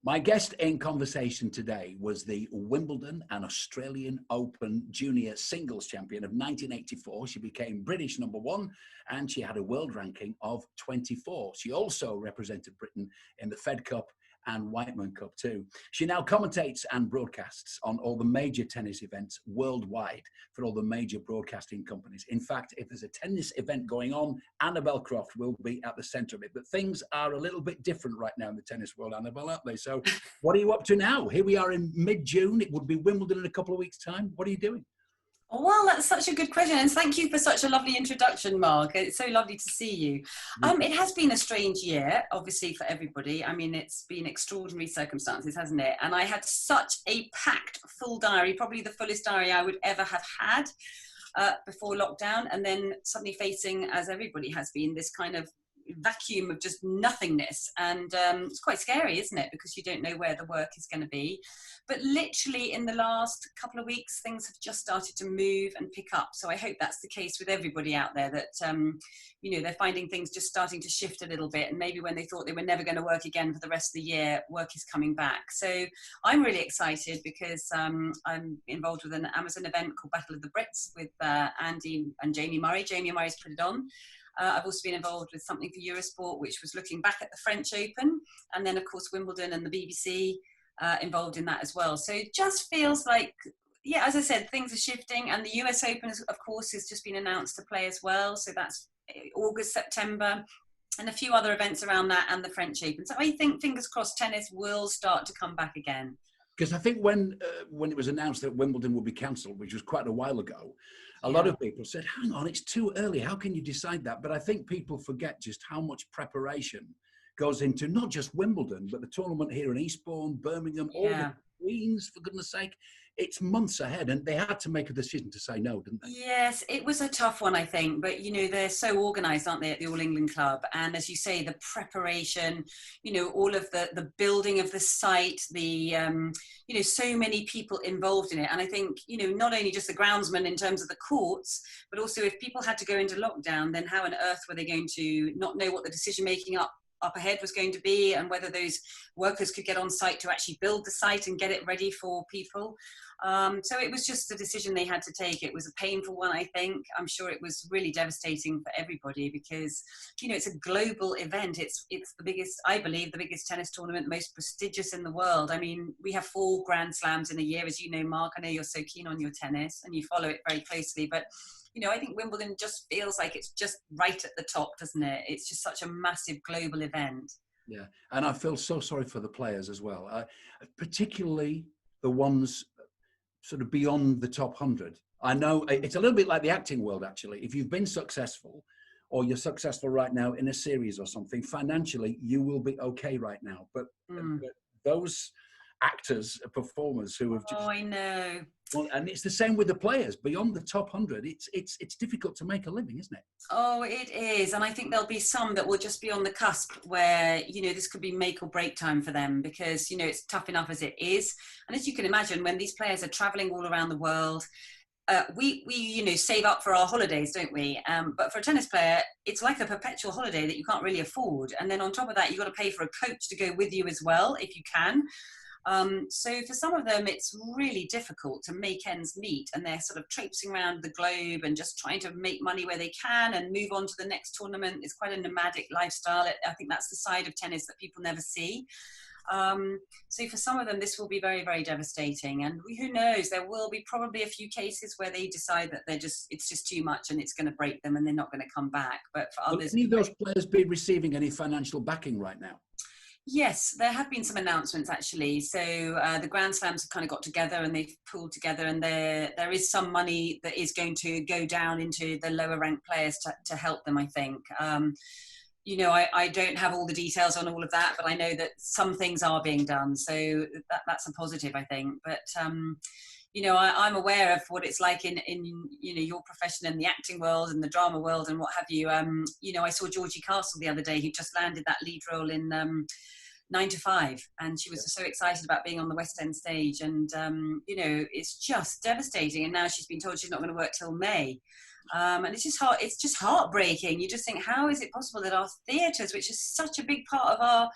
My guest in conversation today was the Wimbledon and Australian Open Junior Singles Champion of 1984. She became British #1 and she had a world ranking of 24. She also represented Britain in the Fed Cup and Whiteman Cup too. She now commentates and broadcasts on all the major tennis events worldwide for all the major broadcasting companies. In fact, if there's a tennis event going on, Annabel Croft will be at the centre of it. But things are a little bit different right now in the tennis world, Annabel, aren't they? So what are you up to now? Here we are in mid-June. It would be Wimbledon in a couple of weeks' time. What are you doing? Well, that's such a good question, and thank you for such a lovely introduction, Mark. It's so lovely to see you. It has been a strange year, obviously, for everybody. I mean, it's been extraordinary circumstances, hasn't it? And I had such a packed, full diary, probably the fullest diary I would ever have had before lockdown, and then suddenly facing, as everybody has been, this kind of vacuum of just nothingness. And it's quite scary, isn't it? Because you don't know where the work is going to be. But literally in the last couple of weeks, things have just started to move and pick up. So I hope that's the case with everybody out there, that, they're finding things just starting to shift a little bit. And maybe when they thought they were never going to work again for the rest of the year, work is coming back. So I'm really excited because I'm involved with an Amazon event called Battle of the Brits with Andy and Jamie Murray. Jamie Murray's put it on. I've also been involved with something for Eurosport, which was looking back at the French Open. And then, of course, Wimbledon and the BBC. Involved in that as well. So it just feels like, yeah, as I said, things are shifting, and the US Open, of course, has just been announced to play as well. So that's August, September, and a few other events around that, and the French Open. So I think, fingers crossed, tennis will start to come back again. Because I think when it was announced that Wimbledon would be cancelled, which was quite a while ago, a lot of people said, hang on, it's too early. How can you decide that? But I think people forget just how much preparation goes into not just Wimbledon, but the tournament here in Eastbourne, Birmingham, all the Queens, for goodness sake. It's months ahead, and they had to make a decision to say no, didn't they? Yes, it was a tough one, I think. But, they're so organised, aren't they, at the All England Club? And as you say, the preparation, all of the building of the site, the, so many people involved in it. And I think, not only just the groundsman in terms of the courts, but also if people had to go into lockdown, then how on earth were they going to not know what the decision-making up ahead was going to be, and whether those workers could get on site to actually build the site and get it ready for people. So it was just a decision they had to take. It was a painful one, I think. I'm sure it was really devastating for everybody because, it's a global event. It's the biggest, I believe, the biggest tennis tournament, most prestigious in the world. I mean, we have 4 Grand Slams in a year, as you know, Mark. I know you're so keen on your tennis and you follow it very closely, but I think Wimbledon just feels like it's just right at the top, doesn't it? It's just such a massive global event. Yeah, and I feel so sorry for the players as well, particularly the ones sort of beyond the top 100. I know it's a little bit like the acting world, actually. If you've been successful, or you're successful right now in a series or something, financially, you will be okay right now. But those actors, performers who have just... Oh, I know. Well, and it's the same with the players. Beyond the top 100, it's difficult to make a living, isn't it? Oh, it is. And I think there'll be some that will just be on the cusp where, this could be make or break time for them because, it's tough enough as it is. And as you can imagine, when these players are traveling all around the world, we save up for our holidays, don't we? But for a tennis player, it's like a perpetual holiday that you can't really afford. And then on top of that, you've got to pay for a coach to go with you as well, if you can. So for some of them, it's really difficult to make ends meet, and they're sort of traipsing around the globe and just trying to make money where they can and move on to the next tournament. It's quite a nomadic lifestyle. I think that's the side of tennis that people never see. So for some of them, this will be very, very devastating. And who knows, there will be probably a few cases where they decide that it's just too much and it's going to break them and they're not going to come back. But for others... Will any of those players be receiving any financial backing right now? Yes, there have been some announcements actually. So the Grand Slams have kind of got together and they've pulled together, and there is some money that is going to go down into the lower ranked players to help them, I think. I don't have all the details on all of that, but I know that some things are being done. So that's a positive, I think. But, I'm aware of what it's like in your profession and the acting world and the drama world and what have you. I saw Georgie Castle the other day, who just landed that lead role in 9 to 5, and she was so excited about being on the West End stage. And, it's just devastating. And now she's been told she's not going to work till May. And it's just heartbreaking. You just think, how is it possible that our theatres, which is such a big part of our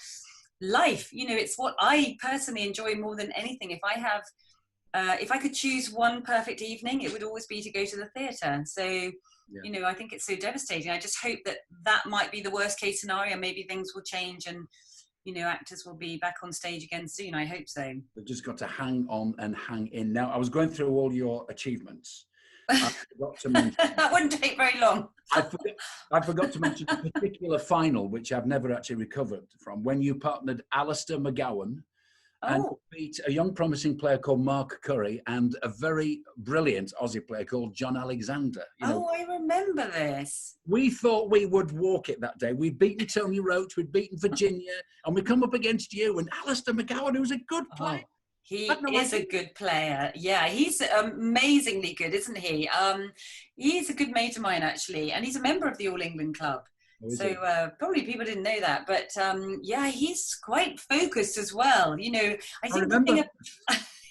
life. You know, it's what I personally enjoy more than anything. If I could choose one perfect evening, it would always be to go to the theatre. So, you know, I think it's so devastating. I just hope that might be the worst case scenario. Maybe things will change and, you know, actors will be back on stage again soon. I hope so. They've just got to hang on and hang in. Now, I was going through all your achievements. I forgot to mention, that wouldn't take very long. I forgot to mention a particular final, which I've never actually recovered from, when you partnered Alistair McGowan and beat a young promising player called Mark Curry and a very brilliant Aussie player called John Alexander. You know, I remember this. We thought we would walk it that day. We'd beaten Tony Roach, we'd beaten Virginia, and we come up against you and Alistair McGowan, who's a good player. He is a good player. Yeah, he's amazingly good, isn't he? He's a good mate of mine, actually, and he's a member of the All England Club. So probably people didn't know that, but yeah, he's quite focused as well. You know, I think the thing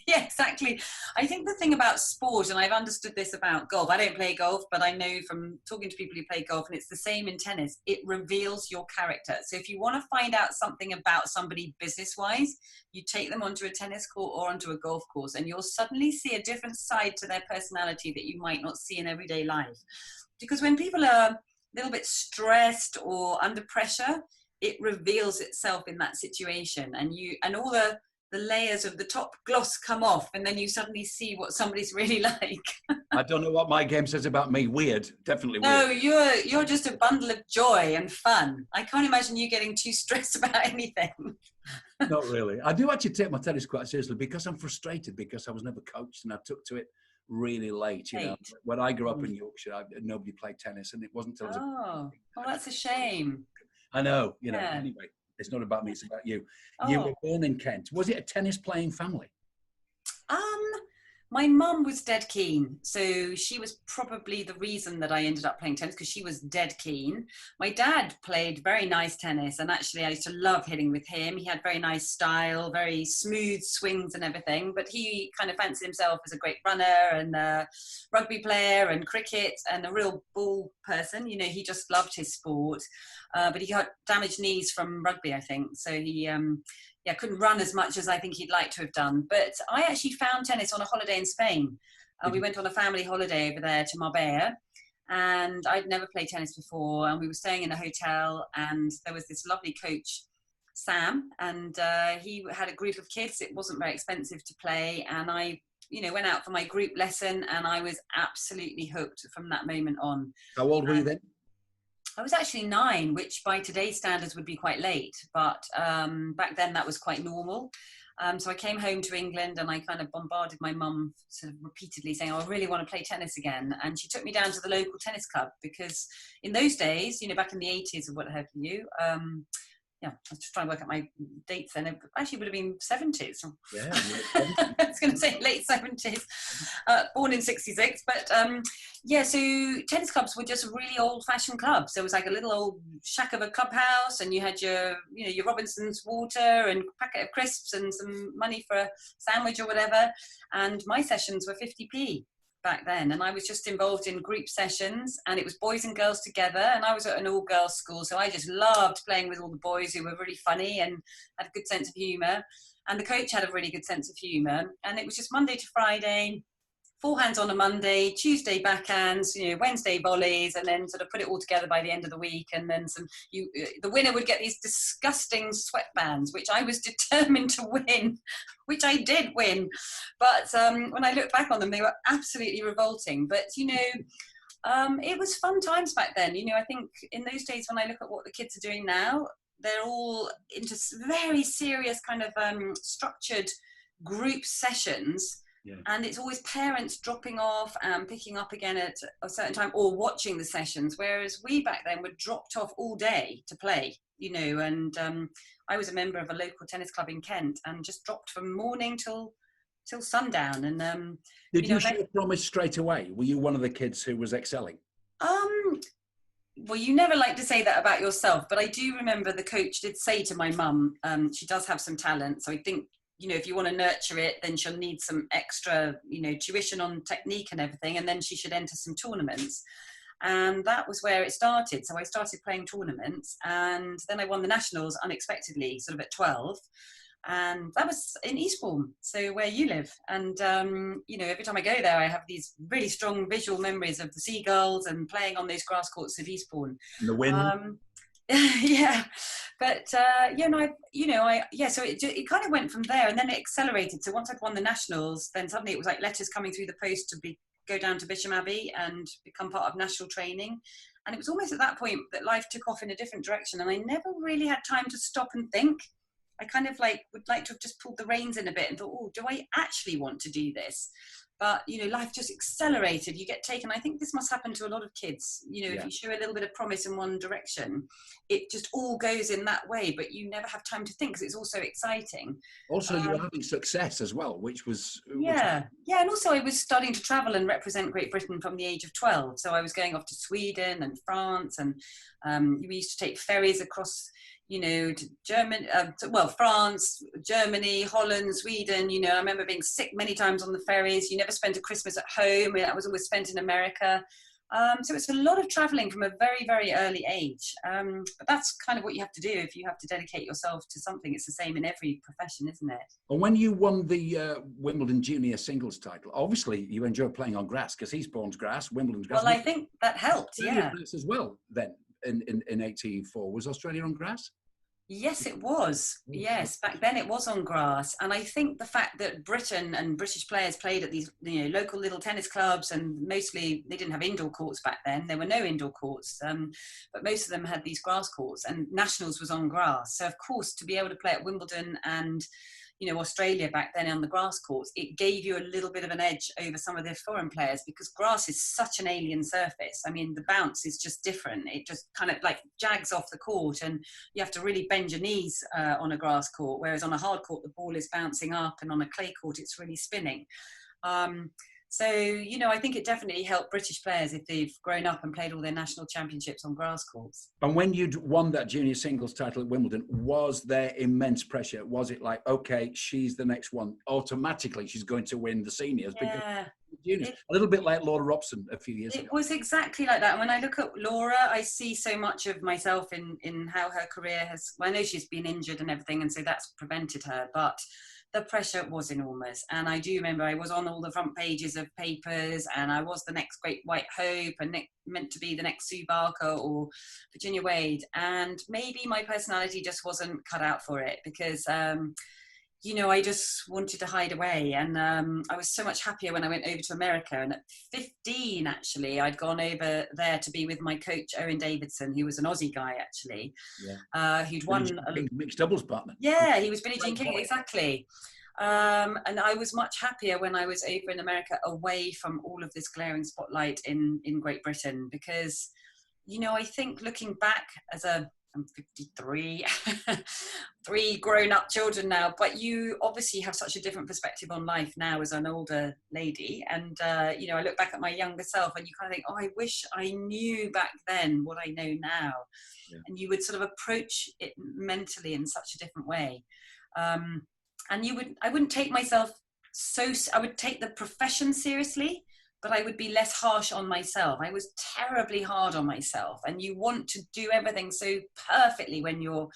yeah, exactly. I think the thing about sport, and I've understood this about golf, I don't play golf, but I know from talking to people who play golf, and it's the same in tennis, it reveals your character. So if you want to find out something about somebody business-wise, you take them onto a tennis court or onto a golf course, and you'll suddenly see a different side to their personality that you might not see in everyday life. Because when people are a little bit stressed or under pressure, it reveals itself in that situation, and all the layers of the top gloss come off, and then you suddenly see what somebody's really like. I don't know what my game says about me. Weird, definitely weird. No, you're just a bundle of joy and fun. I can't imagine you getting too stressed about anything. Not really. I do actually take my tennis quite seriously because I'm frustrated because I was never coached and I took to it really late. You know, when I grew up in Yorkshire, nobody played tennis, and it wasn't until well, that's a shame. I know. You know. Anyway. It's not about me, it's about you. You were born in Kent. Was it a tennis-playing family? My mum was dead keen. So she was probably the reason that I ended up playing tennis, because she was dead keen. My dad played very nice tennis, and actually I used to love hitting with him. He had very nice style, very smooth swings and everything, but he kind of fancied himself as a great runner and a rugby player and cricket and a real ball person. You know, he just loved his sport. But he got damaged knees from rugby, I think. So he couldn't run as much as I think he'd like to have done. But I actually found tennis on a holiday in Spain. We went on a family holiday over there to Marbella, and I'd never played tennis before. And we were staying in a hotel, and there was this lovely coach, Sam, and he had a group of kids. It wasn't very expensive to play, and I went out for my group lesson, and I was absolutely hooked from that moment on. How old were you then? I was actually 9, which by today's standards would be quite late, but back then that was quite normal. So I came home to England, and I kind of bombarded my mum sort of repeatedly saying, I really want to play tennis again. And she took me down to the local tennis club, because in those days, back in the 80s or what have you, I was just trying to work out my dates then. It actually would have been 70s. Yeah, I was going to say late 70s, born in 66. But so tennis clubs were just really old-fashioned clubs. There was like a little old shack of a clubhouse, and you had your Robinson's water and a packet of crisps and some money for a sandwich or whatever. And my sessions were 50p. Back then, and I was just involved in group sessions, and it was boys and girls together, and I was at an all-girls school, so I just loved playing with all the boys who were really funny and had a good sense of humour, and the coach had a really good sense of humour, and it was just Monday to Friday, forehands on a Monday, Tuesday backhands, Wednesday volleys, and then sort of put it all together by the end of the week. And then the winner would get these disgusting sweatbands, which I was determined to win, which I did win. But when I look back on them, they were absolutely revolting. But, it was fun times back then. I think in those days, when I look at what the kids are doing now, they're all into very serious kind of structured group sessions. Yeah. And it's always parents dropping off and picking up again at a certain time, or watching the sessions, whereas we back then were dropped off all day to play, and I was a member of a local tennis club in Kent, and just dropped from morning till sundown. And did you show promise straight away? Were you one of the kids who was excelling? Well, you never like to say that about yourself, but I do remember the coach did say to my mum, she does have some talent, so I think, if you want to nurture it, then she'll need some extra, tuition on technique and everything, and then she should enter some tournaments. And that was where it started. So I started playing tournaments, and then I won the nationals unexpectedly, sort of at 12. And that was in Eastbourne, so where you live. And, you know, every time I go there, I have these really strong visual memories of the Seagulls and playing on those grass courts of Eastbourne. And the wind. Yeah, but so it kind of went from there, and then it accelerated. So once I'd won the nationals, then suddenly it was like letters coming through the post to go down to Bisham Abbey and become part of national training. And it was almost at that point that life took off in a different direction, and I never really had time to stop and think. I kind of would like to have just pulled the reins in a bit and thought, oh, do I actually want to do this? But, you know, life just accelerated. You get taken. I think this must happen to a lot of kids. You know, if you show a little bit of promise in one direction, it just all goes in that way, but you never have time to think because it's all so exciting. Also, you were having success as well, which was... Yeah, and also I was starting to travel and represent Great Britain from the age of 12. So I was going off to Sweden and France, and we used to take ferries across, you know, to Germany, France, Germany, Holland, Sweden. You know, I remember being sick many times on the ferries. You never spent a Christmas at home. That was always spent in America. So it's a lot of traveling from a very, very early age. But that's kind of what you have to do if you have to dedicate yourself to something. It's the same in every profession, isn't it? And when you won the Wimbledon junior singles title, obviously you enjoyed playing on grass because Eastbourne's grass, Wimbledon's grass. Well, I think that helped, yeah. As well then. In 84, was Australia on grass? Yes, it was. Yes, back then it was on grass. And I think the fact that Britain and British players played at these, you know, local little tennis clubs, and mostly they didn't have indoor courts back then. There were no indoor courts, but most of them had these grass courts, and nationals was on grass. So of course, to be able to play at Wimbledon and, you know, Australia back then on the grass courts, it gave you a little bit of an edge over some of the foreign players because grass is such an alien surface. I mean, the bounce is just different. It just kind of like jags off the court, and you have to really bend your knees on a grass court, whereas on a hard court, the ball is bouncing up, and on a clay court, it's really spinning. So, you know, I think it definitely helped British players if they've grown up and played all their national championships on grass courts. And when you'd won that junior singles title at Wimbledon, was there immense pressure? Was it like, okay, she's the next one, automatically she's going to win the seniors? Yeah. Juniors, a little bit like Laura Robson a few years ago. It was exactly like that. And when I look at Laura, I see so much of myself in how her career has, well, I know she's been injured and everything, and so that's prevented her, but the pressure was enormous. And I do remember I was on all the front pages of papers, and I was the next great white hope and meant to be the next Sue Barker or Virginia Wade. And maybe my personality just wasn't cut out for it because, you know, I just wanted to hide away. And I was so much happier when I went over to America. And at 15, actually, I'd gone over there to be with my coach, Owen Davidson, who was an Aussie guy, actually, who'd won... Mixed doubles partner. Yeah, he was Billie Jean King, exactly. And I was much happier when I was over in America, away from all of this glaring spotlight in Great Britain, because, you know, I think looking back I'm 53, 3 grown-up children now, but you obviously have such a different perspective on life now as an older lady. And, you know, I look back at my younger self and you kind of think, oh, I wish I knew back then what I know now. Yeah. And you would sort of approach it mentally in such a different way. And I wouldn't take myself I would take the profession seriously, but I would be less harsh on myself. I was terribly hard on myself, and you want to do everything so perfectly when you're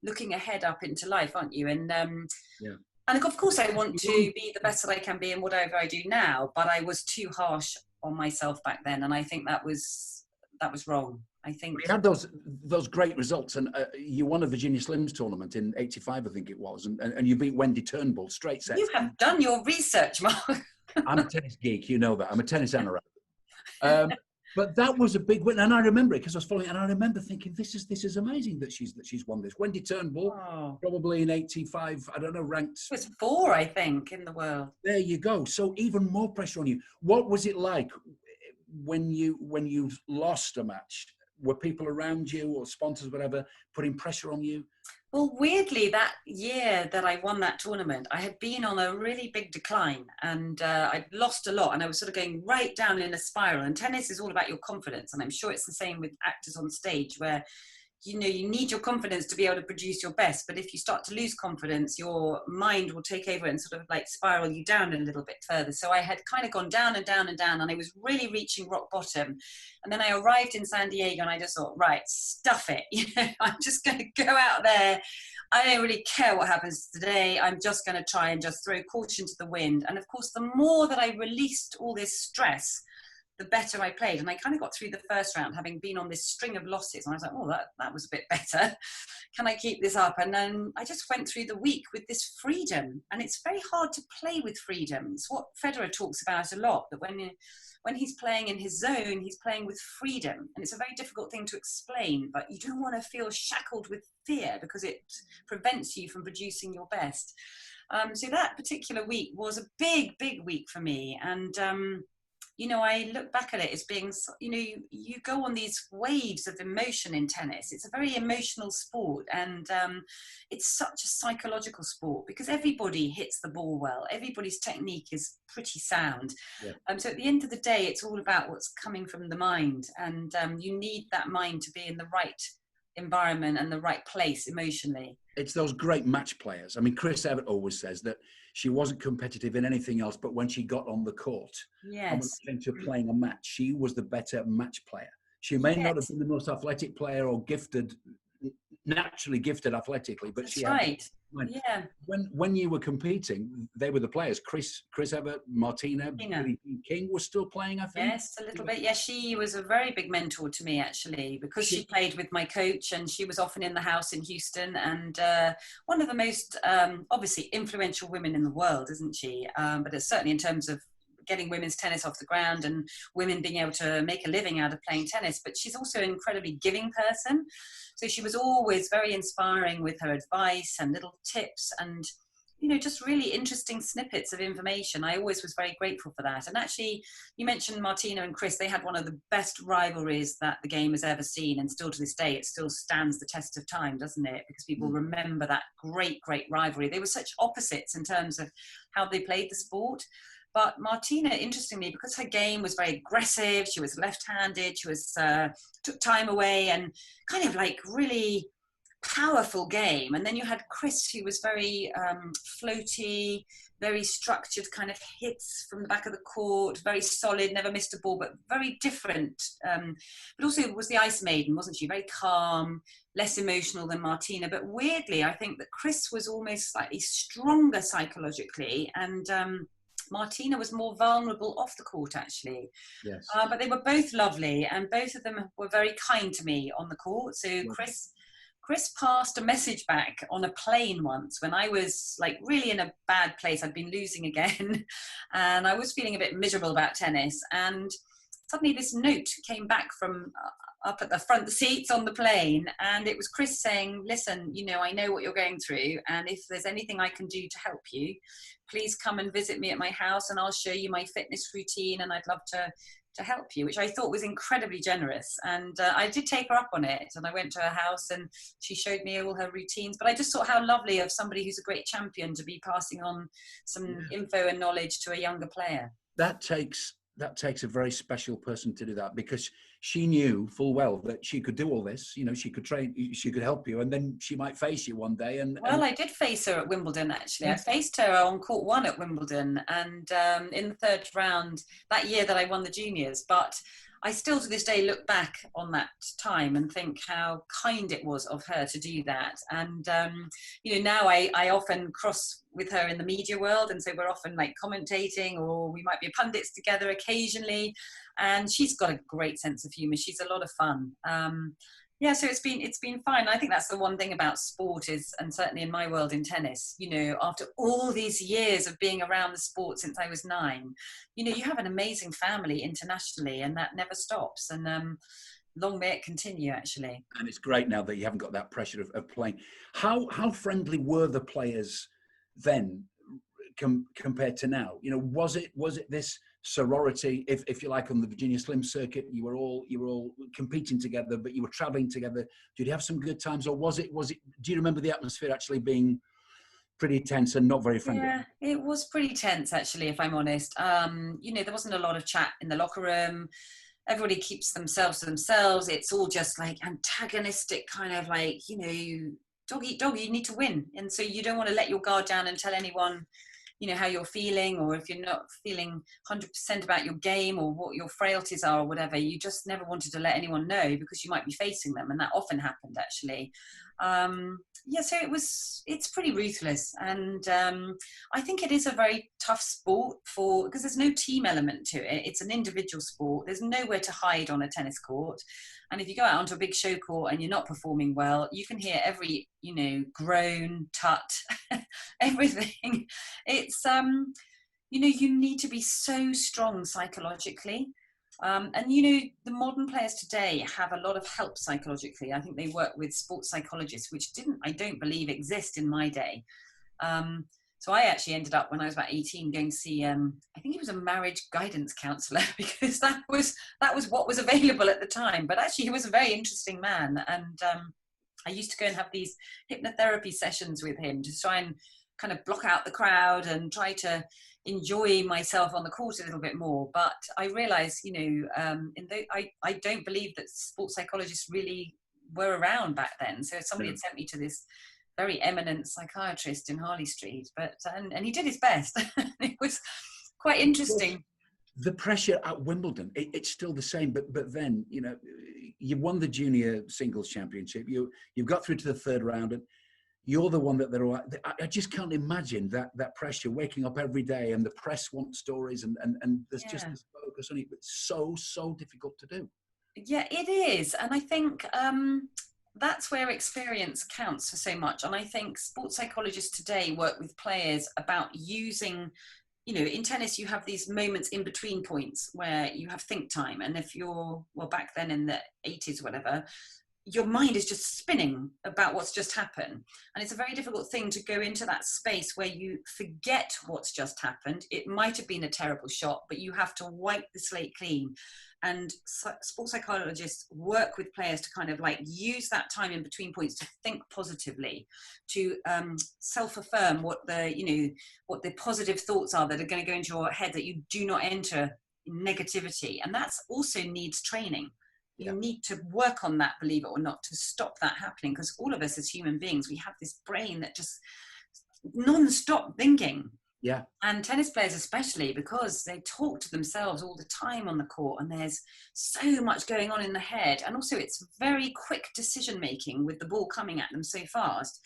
looking ahead up into life, aren't you? And and of course I want to be the best that I can be in whatever I do now, but I was too harsh on myself back then, and I think that was wrong. I think you had those great results, and you won a Virginia Slims tournament in '85, I think it was, and you beat Wendy Turnbull straight sets. You have done your research, Mark. I'm a tennis geek, you know that. I'm a tennis anorak. But that was a big win, and I remember it because I was following, and I remember thinking, this is amazing that she's won this. Wendy Turnbull, probably in '85, I don't know, ranked. It was 4, I think, in the world. There you go. So even more pressure on you. What was it like when you lost a match? Were people around you or sponsors, whatever, putting pressure on you? Well, weirdly, that year that I won that tournament, I had been on a really big decline, and I'd lost a lot, and I was sort of going right down in a spiral. And tennis is all about your confidence, and I'm sure it's the same with actors on stage, where you know, you need your confidence to be able to produce your best. But if you start to lose confidence, your mind will take over and sort of like spiral you down a little bit further. So I had kind of gone down and down and down, and I was really reaching rock bottom. And then I arrived in San Diego, and I just thought, right, stuff it. You know, I'm just going to go out there. I don't really care what happens today. I'm just going to try and just throw caution to the wind. And of course, the more that I released all this stress, the better I played. And I kind of got through the first round, having been on this string of losses. And I was like, oh, that was a bit better. Can I keep this up? And then I just went through the week with this freedom. And it's very hard to play with freedom. It's what Federer talks about a lot, that when he's playing in his zone, he's playing with freedom. And it's a very difficult thing to explain, but you don't want to feel shackled with fear because it prevents you from producing your best. So that particular week was a big, big week for me. And, you know, I look back at it as being, you know, you go on these waves of emotion in tennis. It's a very emotional sport, and it's such a psychological sport because everybody hits the ball well. Everybody's technique is pretty sound. Yeah. So at the end of the day, it's all about what's coming from the mind, and you need that mind to be in the right environment and the right place emotionally. It's those great match players. I mean, Chris Evert always says that she wasn't competitive in anything else, but when she got on the court, yes, and when it came to playing a match, she was the better match player. She may not have been the most athletic player or gifted, naturally gifted athletically, but that's she right. had. Yeah. When you were competing, they were the players. Chris Evert, Martina, Billie Jean King was still playing, I think. Yes, a little bit. Yeah, she was a very big mentor to me, actually, because she played with my coach, and she was often in the house in Houston, and one of the most obviously influential women in the world, isn't she? But it's certainly in terms of getting women's tennis off the ground and women being able to make a living out of playing tennis. But she's also an incredibly giving person. So she was always very inspiring with her advice and little tips and, you know, just really interesting snippets of information. I always was very grateful for that. And actually, you mentioned Martina and Chris. They had one of the best rivalries that the game has ever seen. And still to this day, it still stands the test of time, doesn't it? Because people remember that great, great rivalry. They were such opposites in terms of how they played the sport. But Martina, interestingly, because her game was very aggressive, she was left-handed, she was took time away and kind of like really powerful game. And then you had Chris, who was very floaty, very structured kind of hits from the back of the court, very solid, never missed a ball, but very different. But also was the ice maiden, wasn't she? Very calm, less emotional than Martina. But weirdly, I think that Chris was almost slightly stronger psychologically, and Martina was more vulnerable off the court, actually. Yes. But they were both lovely, and both of them were very kind to me on the court. So Chris passed a message back on a plane once when I was like really in a bad place. I'd been losing again, and I was feeling a bit miserable about tennis. And suddenly this note came back from up at the front seats on the plane, and it was Chris saying, listen, you know, I know what you're going through, and if there's anything I can do to help you, please come and visit me at my house and I'll show you my fitness routine, and I'd love to help you, which I thought was incredibly generous. And I did take her up on it, and I went to her house and she showed me all her routines. But I just thought how lovely of somebody who's a great champion to be passing on some info and knowledge to a younger player. That takes a very special person to do that, because she knew full well that she could do all this. You know, she could train, she could help you, and then she might face you one day. Well, I did face her at Wimbledon, actually. I faced her on court 1 at Wimbledon, and in the 3rd round that year that I won the juniors. But I still to this day look back on that time and think how kind it was of her to do that. And, you know, now I often cross with her in the media world, and so we're often like commentating, or we might be pundits together occasionally. And she's got a great sense of humour. She's a lot of fun. Yeah, so it's been fine. I think that's the one thing about sport is, and certainly in my world in tennis, you know, after all these years of being around the sport since I was 9, you know, you have an amazing family internationally, and that never stops. And long may it continue, actually. And it's great now that you haven't got that pressure of playing. How friendly were the players then compared to now? You know, was it this sorority, if you like, on the Virginia Slim circuit? You were all competing together, but you were traveling together. Did you have some good times, or was it do you remember the atmosphere actually being pretty tense and not very friendly? Yeah, it was pretty tense, actually, if I'm honest. You know, there wasn't a lot of chat in the locker room. everybody keeps themselves to themselves. It's all just like antagonistic kind of like, you know, dog eat dog, you need to win. And so you don't want to let your guard down and tell anyone, you know, how you're feeling, or if you're not feeling 100% about your game or what your frailties are or whatever. You just never wanted to let anyone know because you might be facing them, and that often happened actually. Yeah, so it's pretty ruthless, and I think it is a very tough sport because there's no team element to it. It's an individual sport. There's nowhere to hide on a tennis court, and if you go out onto a big show court and you're not performing well, you can hear every, you know, groan, tut, everything. It's you know, you need to be so strong psychologically. And, you know, the modern players today have a lot of help psychologically. I think they work with sports psychologists, which I don't believe exist in my day. So I actually ended up, when I was about 18, going to see, I think he was a marriage guidance counsellor, because that was what was available at the time. But actually, he was a very interesting man. And I used to go and have these hypnotherapy sessions with him to try and kind of block out the crowd and try to enjoy myself on the court a little bit more. But I realized, you know, I don't believe that sports psychologists really were around back then. So somebody had sent me to this very eminent psychiatrist in Harley Street, but and he did his best. It was quite interesting. The pressure at Wimbledon, it's still the same, but then, you know, you won the junior singles championship, you've got through to the third round, and you're the one that I just can't imagine that pressure, waking up every day and the press want stories, and there's just this focus on it. It's so difficult to do. Yeah, it is. And I think that's where experience counts for so much. And I think sports psychologists today work with players about using, you know, in tennis, you have these moments in between points where you have think time. And if you're, well, back then in the 80s, whatever, your mind is just spinning about what's just happened. And it's a very difficult thing to go into that space where you forget what's just happened. It might have been a terrible shot, but you have to wipe the slate clean. And sports psychologists work with players to kind of like use that time in between points to think positively, to self-affirm what the positive thoughts are that are going to go into your head, that you do not enter negativity. And that's also needs training. You need to work on that, believe it or not, to stop that happening, because all of us as human beings, we have this brain that just non-stop thinking. Yeah. And tennis players especially, because they talk to themselves all the time on the court, and there's so much going on in the head. And also it's very quick decision making with the ball coming at them so fast.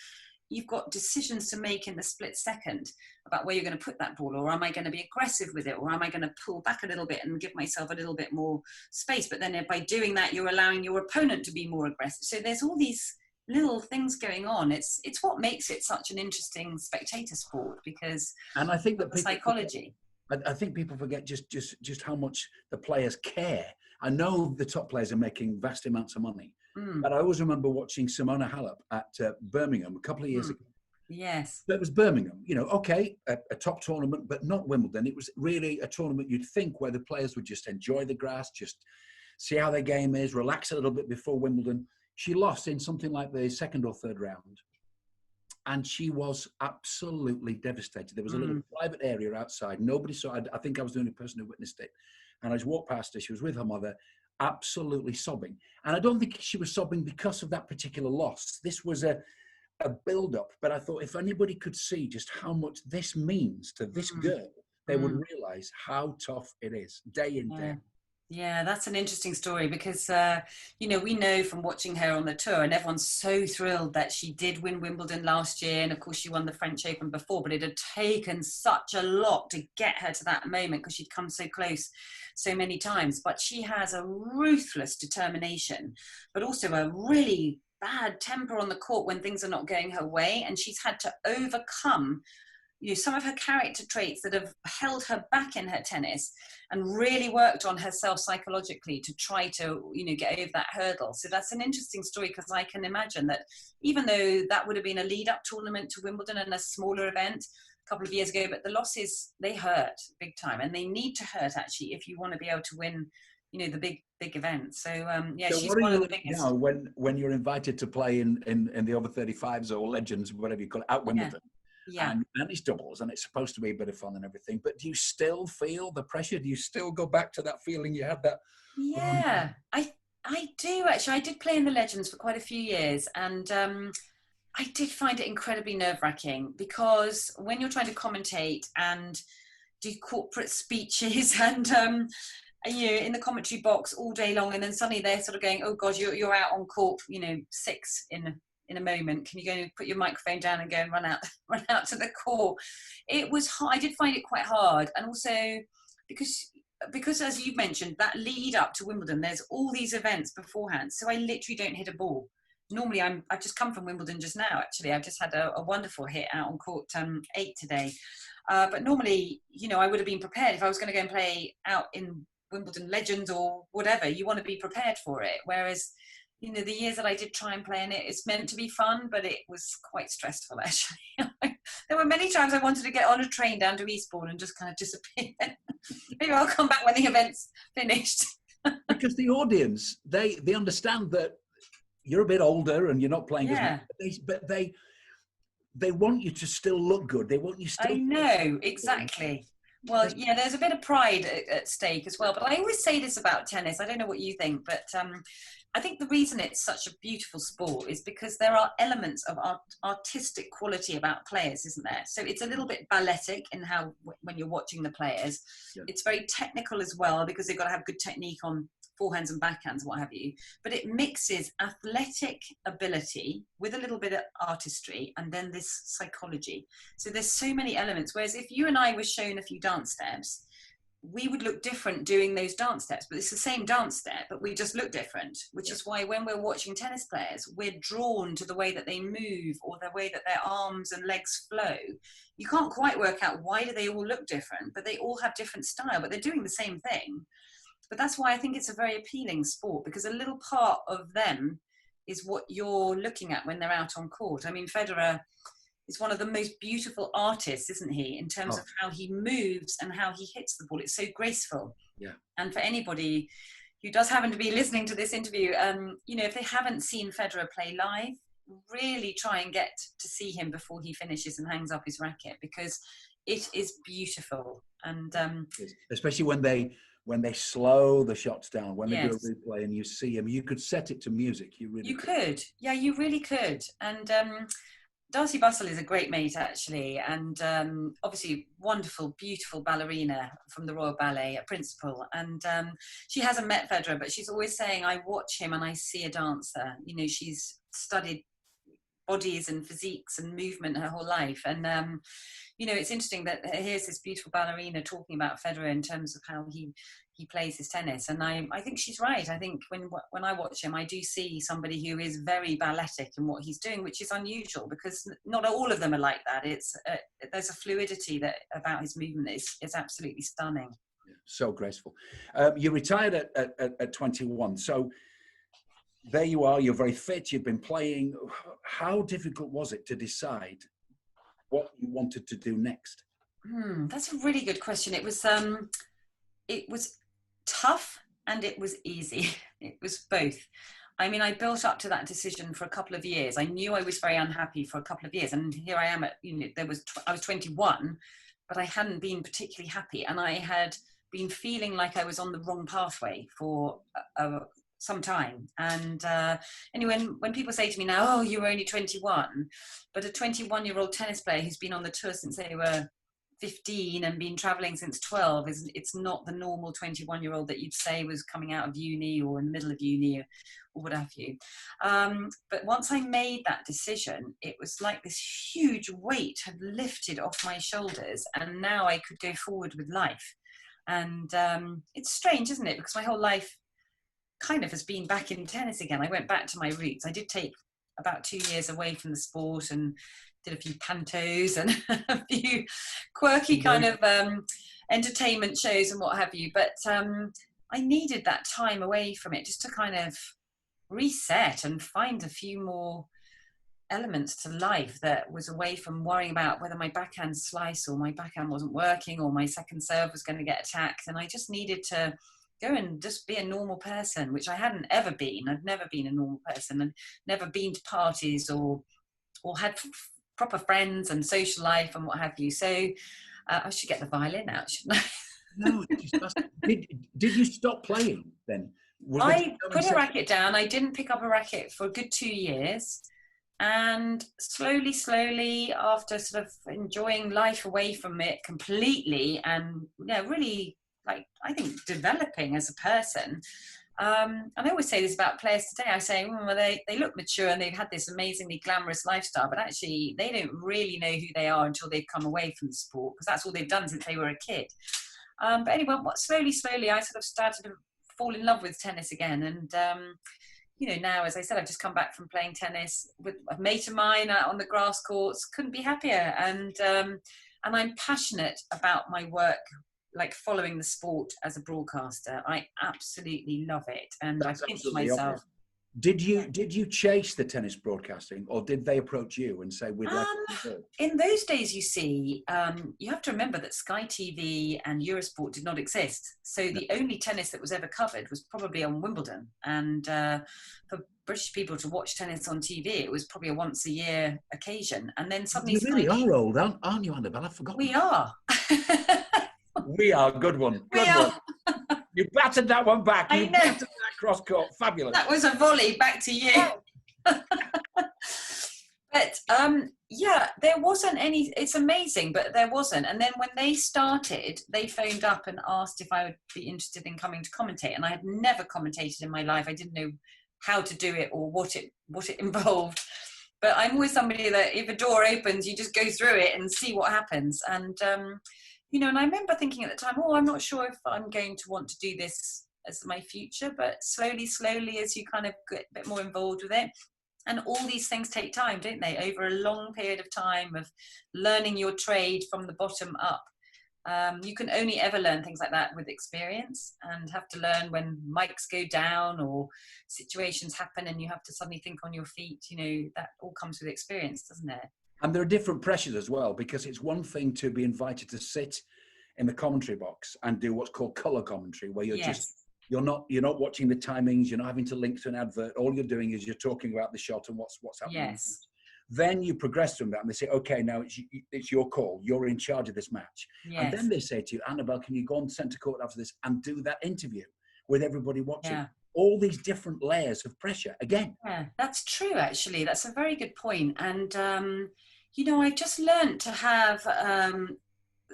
You've got decisions to make in the split second about where you're going to put that ball, or am I going to be aggressive with it, or am I going to pull back a little bit and give myself a little bit more space? But then by doing that, you're allowing your opponent to be more aggressive. So there's all these little things going on. It's what makes it such an interesting spectator sport, because and I think that the psychology. I think people forget just how much the players care. I know the top players are making vast amounts of money. But I always remember watching Simona Halep at Birmingham a couple of years ago. Yes. But it was Birmingham, you know, okay, a top tournament, but not Wimbledon. It was really a tournament you'd think where the players would just enjoy the grass, just see how their game is, relax a little bit before Wimbledon. She lost in something like the second or third round. And she was absolutely devastated. There was a little private area outside. Nobody saw it. I think I was the only person who witnessed it. And I just walked past her. She was with her mother, absolutely sobbing. And I don't think she was sobbing because of that particular loss. This was a build-up. But I thought if anybody could see just how much this means to this girl, they would realise how tough it is, day in, day out. Yeah, that's an interesting story, because, you know, we know from watching her on the tour, and everyone's so thrilled that she did win Wimbledon last year. And of course, she won the French Open before, but it had taken such a lot to get her to that moment, because she'd come so close so many times. But she has a ruthless determination, but also a really bad temper on the court when things are not going her way. And she's had to overcome, you know, some of her character traits that have held her back in her tennis, and really worked on herself psychologically to try to, you know, get over that hurdle. So that's an interesting story, because I can imagine that even though that would have been a lead-up tournament to Wimbledon and a smaller event a couple of years ago, but the losses, they hurt big time, and they need to hurt actually if you want to be able to win, you know, the big events. So yeah, so she's one of the biggest. Now, when you're invited to play in the over 35s or legends, whatever you call it, at Wimbledon. Yeah. And it's doubles, and it's supposed to be a bit of fun and everything. But do you still feel the pressure? Do you still go back to that feeling you had that? Yeah, I do actually. I did play in the Legends for quite a few years, and I did find it incredibly nerve-wracking, because when you're trying to commentate and do corporate speeches and in the commentary box all day long, and then suddenly they're sort of going, oh God, you're out on court, 6 in a moment. Can you go and put your microphone down and go and run out to the court? It was hard. I did find it quite hard, and also because as you mentioned, that lead up to Wimbledon, there's all these events beforehand, so I literally don't hit a ball. Normally I've just come from Wimbledon just now, actually. I've just had a wonderful hit out on court 8 today, but normally I would have been prepared if I was going to go and play out in Wimbledon Legends or whatever. You want to be prepared for it, whereas the years that I did try and play in it, it's meant to be fun, but it was quite stressful, actually. There were many times I wanted to get on a train down to Eastbourne and just kind of disappear. Maybe I'll come back when the event's finished. Because the audience, they understand that you're a bit older and you're not playing as much, but they want you to still look good. They want you still. I know, exactly. Well, yeah, there's a bit of pride at stake as well. But I always say this about tennis. I don't know what you think, but I think the reason it's such a beautiful sport is because there are elements of artistic quality about players, isn't there? So it's a little bit balletic in how, when you're watching the players, it's very technical as well, because they've got to have good technique on forehands and backhands, what have you. But it mixes athletic ability with a little bit of artistry and then this psychology. So there's so many elements. Whereas if you and I were shown a few dance steps, we would look different doing those dance steps, but it's the same dance step, but we just look different, which is why when we're watching tennis players, we're drawn to the way that they move or the way that their arms and legs flow. You can't quite work out why do they all look different, but they all have different style, but they're doing the same thing. But that's why I think it's a very appealing sport, because a little part of them is what you're looking at when they're out on court. I mean, Federer is one of the most beautiful artists, isn't he, in terms of how he moves and how he hits the ball. It's so graceful. Yeah. And for anybody who does happen to be listening to this interview, if they haven't seen Federer play live, really try and get to see him before he finishes and hangs up his racket, because it is beautiful. And especially when they slow the shots down, when they do a replay and you see him, you could set it to music. You could. Yeah, you really could. And Darcy Bussell is a great mate, actually, and obviously wonderful, beautiful ballerina from the Royal Ballet, a principal. And she hasn't met Federer, but she's always saying, I watch him and I see a dancer. She's studied bodies and physiques and movement her whole life. And, it's interesting that here's this beautiful ballerina talking about Federer in terms of how he plays his tennis. And I think she's right. I think when I watch him, I do see somebody who is very balletic in what he's doing, which is unusual, because not all of them are like that. It's there's a fluidity about his movement that is absolutely stunning. So graceful. You retired at 21. So there you are, you're very fit, you've been playing. How difficult was it to decide what you wanted to do next? That's a really good question. It was tough and it was easy. It was both. I mean, I built up to that decision for a couple of years. I knew I was very unhappy for a couple of years, and here I am I was 21, but I hadn't been particularly happy, and I had been feeling like I was on the wrong pathway for some time. And anyway, when people say to me now, oh, you were only 21, but a 21-year-old tennis player who's been on the tour since they were 15 and been traveling since 12, it's not the normal 21-year-old that you'd say was coming out of uni or in the middle of uni or what have you. But once I made that decision, it was like this huge weight had lifted off my shoulders, and now I could go forward with life. And it's strange, isn't it? Because my whole life kind of has been back in tennis again. I went back to my roots. I did take about 2 years away from the sport and did a few pantos and a few quirky kind of entertainment shows and what have you. But I needed that time away from it just to kind of reset and find a few more elements to life that was away from worrying about whether my backhand slice or my backhand wasn't working or my second serve was going to get attacked. And I just needed to go and just be a normal person, which I hadn't ever been. I'd never been a normal person and never been to parties or had proper friends and social life and what have you. So I should get the violin out, shouldn't I? No, did you stop playing then? I put a racket down. I didn't pick up a racket for a good 2 years. And slowly, after sort of enjoying life away from it completely and really, like, I think developing as a person. And I always say this about players today. I say, well, they look mature and they've had this amazingly glamorous lifestyle, but actually they don't really know who they are until they've come away from the sport, because that's all they've done since they were a kid. But anyway, slowly, I sort of started to fall in love with tennis again. And, now, as I said, I've just come back from playing tennis with a mate of mine on the grass courts. Couldn't be happier. And I'm passionate about my work, like following the sport as a broadcaster. I absolutely love it. And I think to myself, Did you chase the tennis broadcasting, or did they approach you and say, we'd like to do it? In those days, you see, you have to remember that Sky TV and Eurosport did not exist. So the only tennis that was ever covered was probably on Wimbledon. And for British people to watch tennis on TV, it was probably a once a year occasion. And then suddenly... You really are old, aren't you, Annabel? I forgot. We are. We are. Good one. Good one. You battered that one back. You battered that cross court. Fabulous. That was a volley back to you. But there wasn't any. It's amazing, but there wasn't. And then when they started, they phoned up and asked if I would be interested in coming to commentate. And I had never commentated in my life. I didn't know how to do it or what it involved. But I'm always somebody that if a door opens, you just go through it and see what happens. And and I remember thinking at the time, I'm not sure if I'm going to want to do this as my future, but slowly, as you kind of get a bit more involved with it. And all these things take time, don't they? Over a long period of time of learning your trade from the bottom up. You can only ever learn things like that with experience, and have to learn when mics go down or situations happen and you have to suddenly think on your feet. That all comes with experience, doesn't it? And there are different pressures as well, because it's one thing to be invited to sit in the commentary box and do what's called colour commentary, where you're not watching the timings, you're not having to link to an advert. All you're doing is you're talking about the shot and what's happening. Yes. Then you progress from that and they say, okay, now it's your call. You're in charge of this match. Yes. And then they say to you, Annabel, can you go on centre court after this and do that interview with everybody watching? Yeah. All these different layers of pressure again. Yeah, that's true, actually. That's a very good point. And, I just learned to have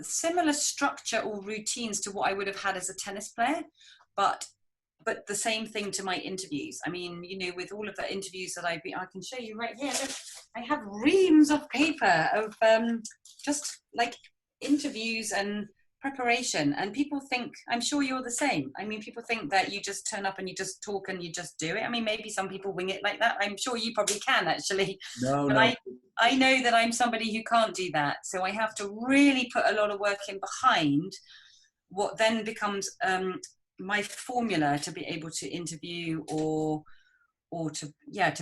similar structure or routines to what I would have had as a tennis player, but the same thing to my interviews. I mean, with all of the interviews that I can show you right here. Look, I have reams of paper of just like interviews and preparation, and people think, I'm sure you're the same. I mean, people think that you just turn up and you just talk and you just do it. I mean, maybe some people wing it like that. I'm sure you probably can, actually. No. I know that I'm somebody who can't do that. So I have to really put a lot of work in behind what then becomes my formula to be able to interview or to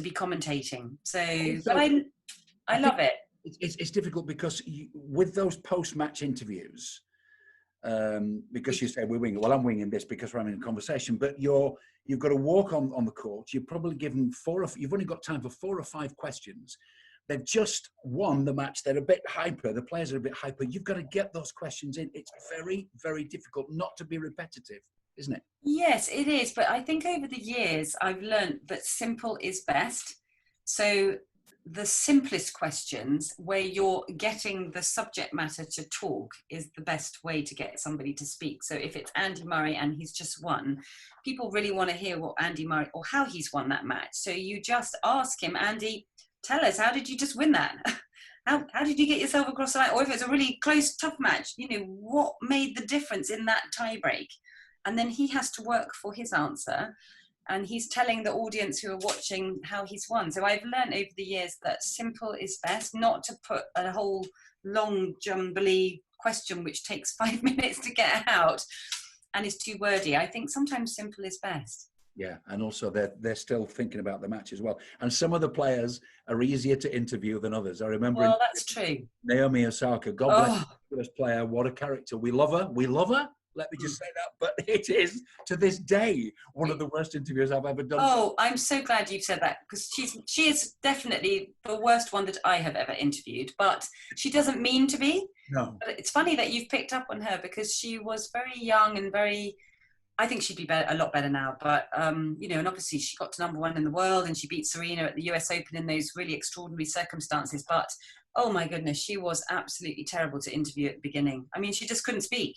be commentating. So, but I love it. It's difficult because with those post-match interviews, because you say we're winging. Well, I'm winging this because we're having a conversation. But you've got to walk on the court. You're probably given you've only got time for 4 or 5 questions. They've just won the match. They're a bit hyper. The players are a bit hyper. You've got to get those questions in. It's very, very difficult not to be repetitive, isn't it? Yes, it is. But I think over the years, I've learned that simple is best. So the simplest questions where you're getting the subject matter to talk is the best way to get somebody to speak. So if it's Andy Murray and he's just won, people really want to hear what Andy Murray or how he's won that match. So you just ask him, Andy, tell us, how did you just win that? How did you get yourself across the line? Or if it's a really close, tough match, what made the difference in that tie break? And then he has to work for his answer. And he's telling the audience who are watching how he's won. So I've learned over the years that simple is best, not to put a whole long jumbly question which takes 5 minutes to get out and is too wordy. I think sometimes simple is best. Yeah, and also they're still thinking about the match as well. And some of the players are easier to interview than others. I remember. Well, that's true. Naomi Osaka, God bless her player. What a character. We love her. Let me just say that. But it is, to this day, one of the worst interviews I've ever done. Oh, I'm so glad you've said that, because she is definitely the worst one that I have ever interviewed, but she doesn't mean to be. No. But it's funny that you've picked up on her, because she was very young and very, I think she'd be a lot better now, but, you know, and obviously she got to #1 in the world and she beat Serena at the US Open in those really extraordinary circumstances. But, oh my goodness, she was absolutely terrible to interview at the beginning. I mean, she just couldn't speak.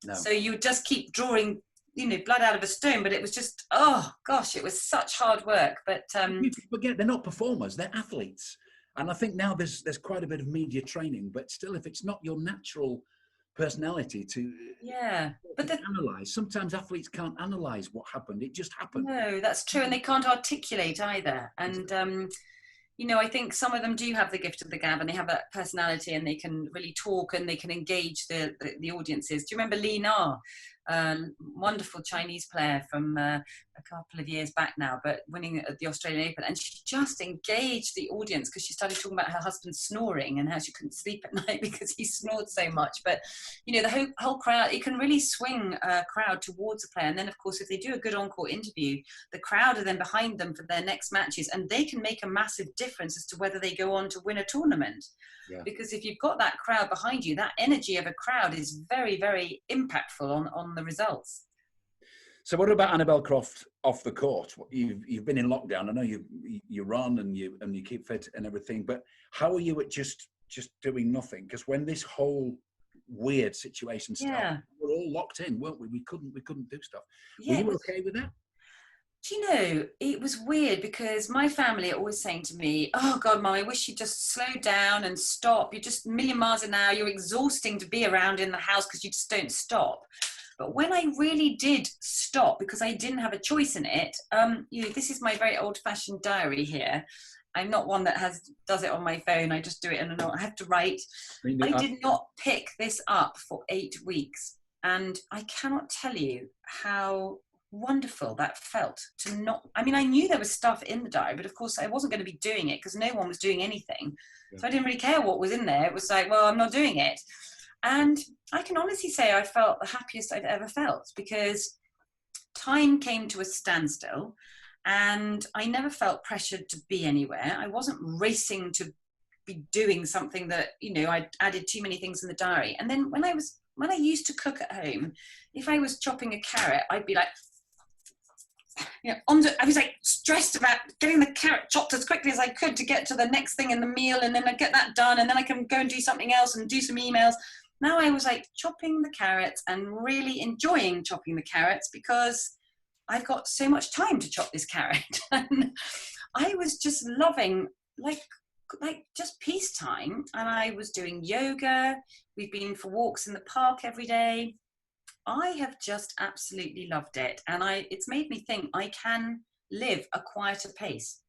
No. So you would just keep drawing, you know, blood out of a stone, but it was just, oh gosh, it was such hard work. But you forget they're not performers, they're athletes. And I think now there's quite a bit of media training, but still, if it's not your natural personality to analyze, sometimes athletes can't analyze what happened. It just happened. No, that's true. And they can't articulate either. And you know, I think some of them do have the gift of the gab, and they have that personality, and they can really talk and they can engage the audiences. Do you remember Li Na, wonderful Chinese player from a couple of years back now, but winning at the Australian Open? And she just engaged the audience because she started talking about her husband snoring and how she couldn't sleep at night because he snored so much. But, you know, the whole crowd, it can really swing a crowd towards a player. And then, of course, if they do a good encore interview, the crowd are then behind them for their next matches, and they can make a massive difference as to whether they go on to win a tournament. Yeah. Because if you've got that crowd behind you, that energy of a crowd is very, very impactful on the results. So what about Annabel Croft off the court? You've been in lockdown. I know you run and you keep fit and everything, but how are you at just doing nothing? Because when this whole weird situation started, we were all locked in, weren't we? We couldn't do stuff. Were you okay with that? Do you know, it was weird because my family are always saying to me, oh God, Mum, I wish you'd just slow down and stop. You're just a million miles an hour. You're exhausting to be around in the house because you just don't stop. But when I really did stop, because I didn't have a choice in it, you know, this is my very old-fashioned diary here. I'm not one that does it on my phone. I just do it in a note. I have to write. I did not pick this up for 8 weeks. And I cannot tell you how wonderful that felt to not, I mean, I knew there was stuff in the diary, but of course I wasn't going to be doing it because no one was doing anything. Yeah. So I didn't really care what was in there. It was like, well, I'm not doing it. And I can honestly say I felt the happiest I've ever felt, because time came to a standstill and I never felt pressured to be anywhere. I wasn't racing to be doing something that, you know, I'd added too many things in the diary. And then when I used to cook at home, if I was chopping a carrot, I'd be like, you know, I was like stressed about getting the carrot chopped as quickly as I could to get to the next thing in the meal, and then I get that done, and then I can go and do something else and do some emails. Now I was like chopping the carrots and really enjoying chopping the carrots because I've got so much time to chop this carrot. And I was just loving like just peacetime, and I was doing yoga. We've been for walks in the park every day. I have just absolutely loved it, and it's made me think I can live a quieter pace.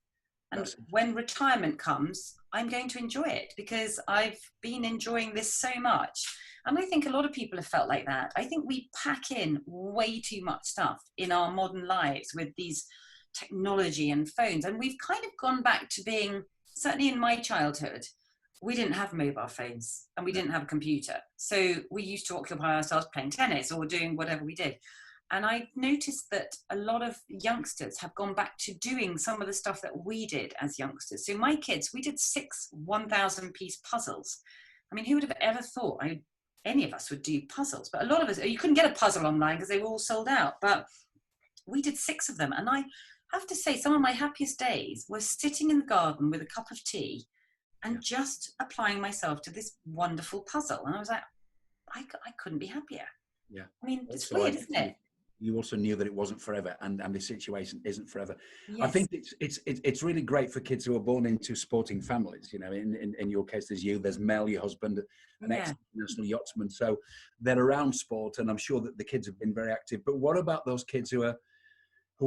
And when retirement comes, I'm going to enjoy it because I've been enjoying this so much. And I think a lot of people have felt like that. I think we pack in way too much stuff in our modern lives with these technology and phones, and we've kind of gone back to being, certainly in my childhood, we didn't have mobile phones and we didn't have a computer. So we used to occupy ourselves playing tennis or doing whatever we did. And I noticed that a lot of youngsters have gone back to doing some of the stuff that we did as youngsters. So my kids, we did 6 1,000-piece puzzles. I mean, who would have ever thought any of us would do puzzles? But a lot of us, you couldn't get a puzzle online because they were all sold out. But we did 6 of them. And I have to say, some of my happiest days were sitting in the garden with a cup of tea and just applying myself to this wonderful puzzle. And I was like, I couldn't be happier. Yeah. I mean, it's weird, isn't it? You also knew that it wasn't forever, and the situation isn't forever. Yes. I think it's really great for kids who are born into sporting families. You know, in your case, there's you, there's Mel, your husband, an ex-national yachtsman. So they're around sport, and I'm sure that the kids have been very active. But what about those kids who are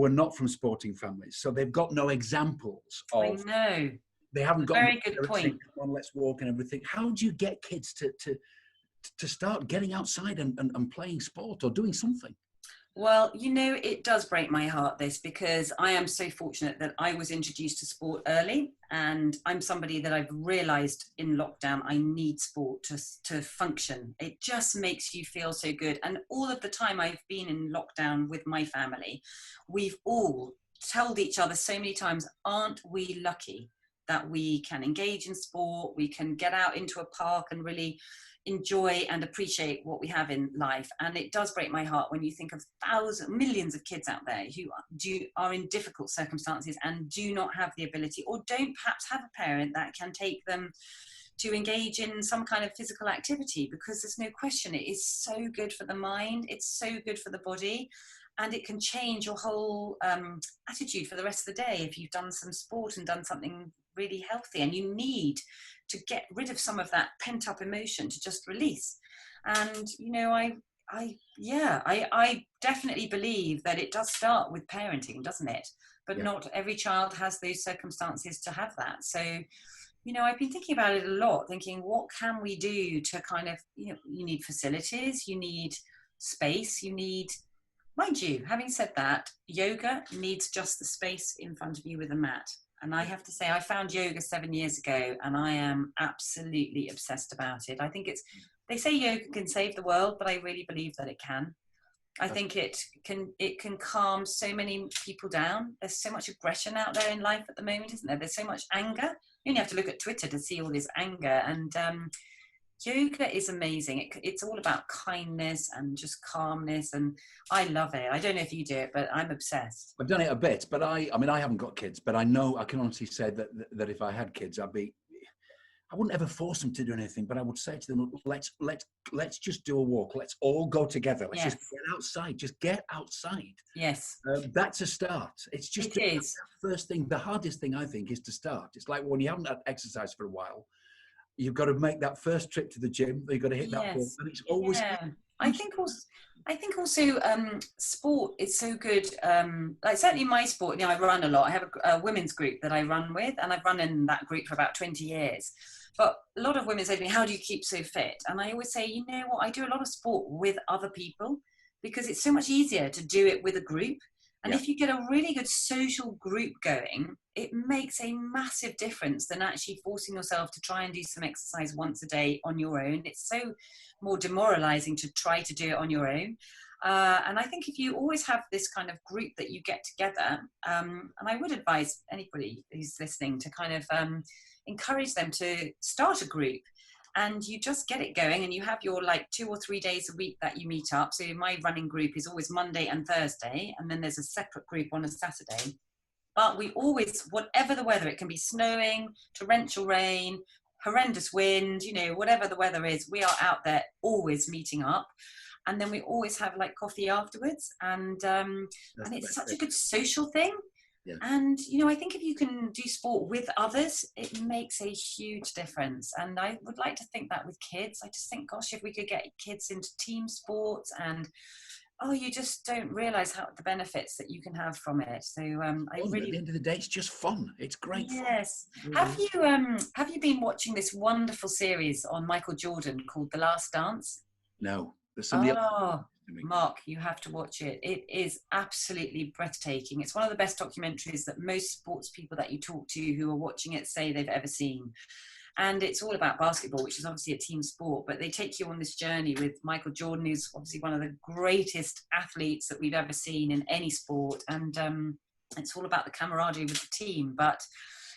not from sporting families? So they've got no examples of. I know. They haven't got very good point. Come on, let's walk and everything. How do you get kids to start getting outside and playing sport or doing something? Well, it does break my heart, this, because I am so fortunate that I was introduced to sport early, and I'm somebody that I've realised in lockdown I need sport to function. It just makes you feel so good. And all of the time I've been in lockdown with my family, we've all told each other so many times, aren't we lucky that we can engage in sport, we can get out into a park and really enjoy and appreciate what we have in life. And it does break my heart when you think of millions of kids out there who are in difficult circumstances and do not have the ability, or don't perhaps have a parent that can take them to engage in some kind of physical activity, because there's no question it is so good for the mind, it's so good for the body, and it can change your whole attitude for the rest of the day if you've done some sport and done something really healthy. And you need to get rid of some of that pent-up emotion to just release. And I definitely believe that it does start with parenting, doesn't it? But not every child has those circumstances to have that. So I've been thinking about it a lot, thinking, what can we do to kind of, you need facilities, you need space, you need, mind you, having said that, yoga needs just the space in front of you with a mat. And I have to say, I found yoga 7 years ago, and I am absolutely obsessed about it. I think they say yoga can save the world, but I really believe that it can. I think it can calm so many people down. There's so much aggression out there in life at the moment, isn't there? There's so much anger. You only have to look at Twitter to see all this anger. And yoga is amazing. It's all about kindness and just calmness, and I love it. I don't know if you do it, but I'm obsessed. I've done it a bit, but I haven't got kids, but I know, I can honestly say that if I had kids, I wouldn't ever force them to do anything, but I would say to them, let's just do a walk. Let's all go together. Let's just get outside. Just get outside. Yes. That's a start. It's just the first thing. The hardest thing, I think, is to start. It's like when you haven't had exercise for a while, you've got to make that first trip to the gym. You've got to hit that ball, and it's always. I think also sport is so good. Like certainly my sport, I run a lot. I have a women's group that I run with, and I've run in that group for about 20 years. But a lot of women say to me, how do you keep so fit? And I always say, you know what, I do a lot of sport with other people, because it's so much easier to do it with a group. And if you get a really good social group going, it makes a massive difference than actually forcing yourself to try and do some exercise once a day on your own. It's so more demoralizing to try to do it on your own. And I think if you always have this kind of group that you get together, and I would advise anybody who's listening to kind of encourage them to start a group. And you just get it going, and you have your 2 or 3 days a week that you meet up. So my running group is always Monday and Thursday, and then there's a separate group on a Saturday. But we always, whatever the weather, it can be snowing, torrential rain, horrendous wind, whatever the weather is, we are out there always meeting up. And then we always have coffee afterwards. And it's such a good social thing. Yeah. And, I think if you can do sport with others, it makes a huge difference. And I would like to think that with kids. I just think, gosh, if we could get kids into team sports, and, you just don't realise the benefits that you can have from it. So at the end of the day, it's just fun. It's great yes. fun. Have you been watching this wonderful series on Michael Jordan called The Last Dance? No. Mark, you have to watch it. It is absolutely breathtaking. It's one of the best documentaries that most sports people that you talk to who are watching it say they've ever seen. And it's all about basketball, which is obviously a team sport, but they take you on this journey with Michael Jordan, who's obviously one of the greatest athletes that we've ever seen in any sport. And it's all about the camaraderie with the team. But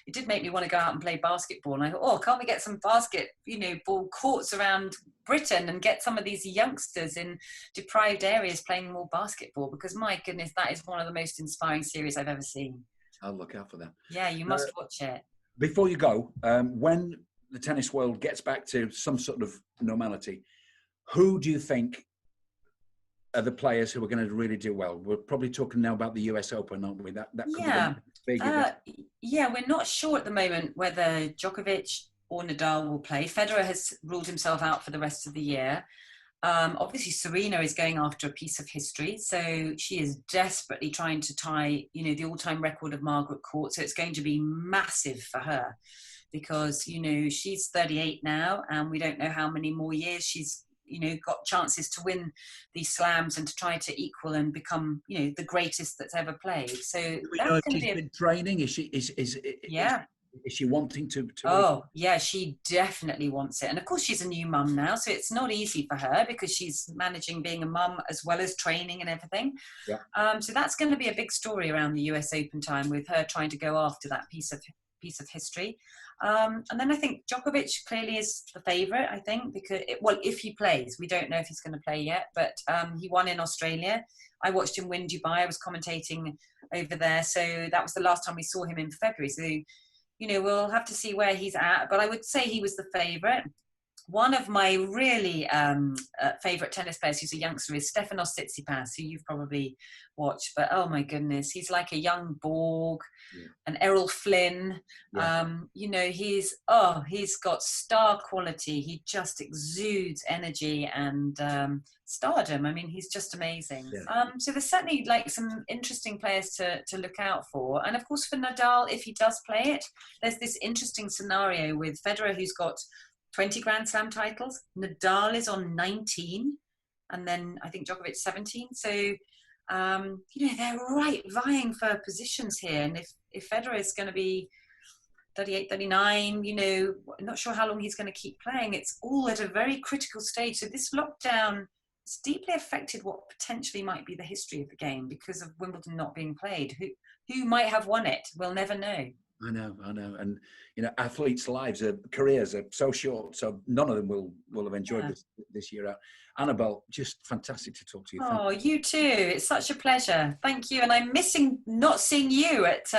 it did make me want to go out and play basketball. And I thought, can't we get some ball courts around Britain and get some of these youngsters in deprived areas playing more basketball? Because my goodness, that is one of the most inspiring series I've ever seen. I'll look out for that. Yeah, you must watch it. Before you go, when the tennis world gets back to some sort of normality, who do you think are the players who are going to really do well? We're probably talking now about the US Open, aren't we? That could be big. We're not sure at the moment whether Djokovic or Nadal will play. Federer has ruled himself out for the rest of the year. Obviously, Serena is going after a piece of history, so she is desperately trying to tie, the all-time record of Margaret Court. So it's going to be massive for her, because she's 38 now, and we don't know how many more years she's got chances to win these slams and to try to equal and become, the greatest that's ever played. So Do we that's know if going to she's be been training? Is yeah. she wanting to Oh, yeah, she definitely wants it. And of course, she's a new mum now, so it's not easy for her because she's managing being a mum as well as training and everything. Yeah. So that's going to be a big story around the US Open time, with her trying to go after that piece of history. And then I think Djokovic clearly is the favourite, I think, because, if he plays, we don't know if he's going to play yet, but he won in Australia. I watched him win Dubai. I was commentating over there. So that was the last time we saw him in February. So, we'll have to see where he's at, but I would say he was the favourite. One of my really favourite tennis players who's a youngster is Stefanos Tsitsipas, who you've probably watched, but oh my goodness, he's like a young Borg, an Errol Flynn. He's got star quality. He just exudes energy and stardom. I mean, he's just amazing. So there's certainly like some interesting players to look out for. And of course for Nadal, if he does play it, there's this interesting scenario with Federer, who's got 20 Grand Slam titles. Nadal is on 19, and then I think Djokovic 17. So, they're right vying for positions here. And if Federer is going to be 38, 39, I'm not sure how long he's going to keep playing. It's all at a very critical stage. So this lockdown has deeply affected what potentially might be the history of the game because of Wimbledon not being played. Who might have won it? We'll never know. I know. And, athletes' lives, careers are so short, so none of them will have enjoyed this year out. Annabel, just fantastic to talk to you. Oh, you too. It's such a pleasure. Thank you. And I'm missing not seeing you at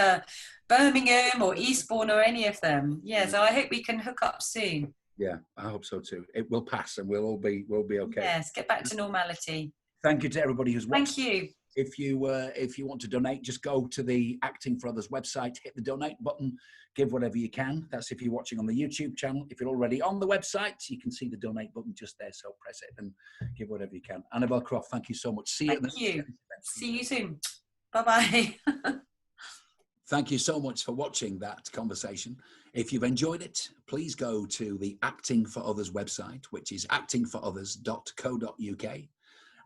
Birmingham or Eastbourne or any of them. Yeah, so I hope we can hook up soon. Yeah, I hope so too. It will pass and we'll be okay. Yes, get back to normality. Thank you to everybody who's watched. Thank you. If you want to donate, just go to the Acting for Others website, hit the donate button, give whatever you can. That's if you're watching on the YouTube channel. If you're already on the website, you can see the donate button just there. So press it and give whatever you can. Annabel Croft, thank you so much. See you. Thank you. See you soon. Bye-bye. Thank you so much for watching that conversation. If you've enjoyed it, please go to the Acting for Others website, which is actingforothers.co.uk.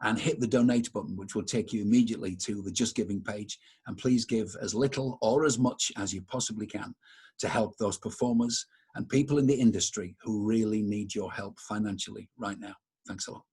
and hit the donate button, which will take you immediately to the Just Giving page. And please give as little or as much as you possibly can to help those performers and people in the industry who really need your help financially right now. Thanks a lot.